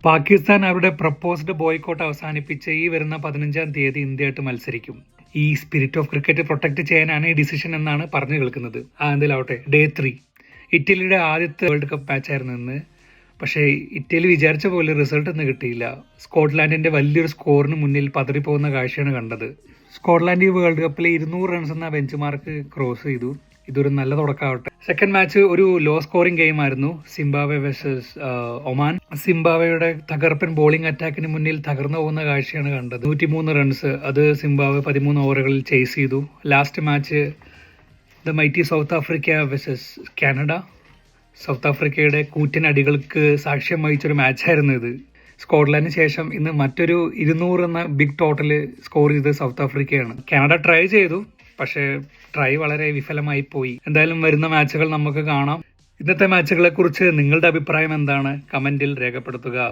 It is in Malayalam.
പാകിസ്ഥാൻ അവരുടെ പ്രപ്പോസ്ഡ് ബോയ്ക്കോട്ട് അവസാനിപ്പിച്ച് ഈ വരുന്ന 15-ാം തീയതി ഇന്ത്യയായിട്ട് മത്സരിക്കും. ഈ സ്പിരിറ്റ് ഓഫ് ക്രിക്കറ്റ് പ്രൊട്ടക്ട് ചെയ്യാനാണ് ഈ ഡിസിഷൻ എന്നാണ് പറഞ്ഞു കേൾക്കുന്നത്. എന്തിലാവട്ടെ, ഡേ 3 ഇറ്റലിയുടെ ആദ്യത്തെ വേൾഡ് കപ്പ് മാച്ചായിരുന്നു ഇന്ന്. പക്ഷേ ഇറ്റലി വിചാരിച്ച പോലെ റിസൾട്ട് ഒന്നും കിട്ടിയില്ല. സ്കോട്ട്ലാൻഡിന്റെ വലിയൊരു സ്കോറിന് മുന്നിൽ പതറിപ്പോകുന്ന കാഴ്ചയാണ് കണ്ടത്. സ്കോട്ട്ലാൻഡ് ഈ വേൾഡ് കപ്പിൽ 200 റൺസ് എന്ന ബെഞ്ച് മാർക്ക് ക്രോസ് ചെയ്തു. ഇതൊരു നല്ല തുടക്കമാവട്ടെ. സെക്കൻഡ് മാച്ച് ഒരു ലോ സ്കോറിംഗ് ഗെയിം ആയിരുന്നു, സിംബാബ്വെ വേഴ്സസ് ഒമാൻ. സിംബാബ്വെയുടെ തകർപ്പൻ ബോളിംഗ് അറ്റാക്കിന് മുന്നിൽ തകർന്നു പോകുന്ന കാഴ്ചയാണ് കണ്ടത്. 103 റൺസ്, അത് സിംബാബ്വെ 13 ഓവറുകളിൽ ചേസ് ചെയ്തു. Last match the mighty south Africa versus Canada. South ആഫ്രിക്കയുടെ കൂറ്റൻ അടികൾക്ക് സാക്ഷ്യം വഹിച്ചൊരു മാച്ചായിരുന്നു ഇത്. സ്കോട്ട്ലാൻഡിന് ശേഷം ഇന്ന് മറ്റൊരു 200 എന്ന ബിഗ് ടോട്ടല് സ്കോർ ചെയ്ത് സൗത്ത് ആഫ്രിക്കയാണ്. കാനഡ ട്രൈ ചെയ്തു, പക്ഷേ ട്രൈ വളരെ വിഫലമായി പോയി. എന്തായാലും വരുന്ന മാച്ചുകൾ നമുക്ക് കാണാം. ഇന്നത്തെ മാച്ചുകളെ കുറിച്ച് നിങ്ങളുടെ അഭിപ്രായം എന്താണ്? കമന്റിൽ രേഖപ്പെടുത്തുക.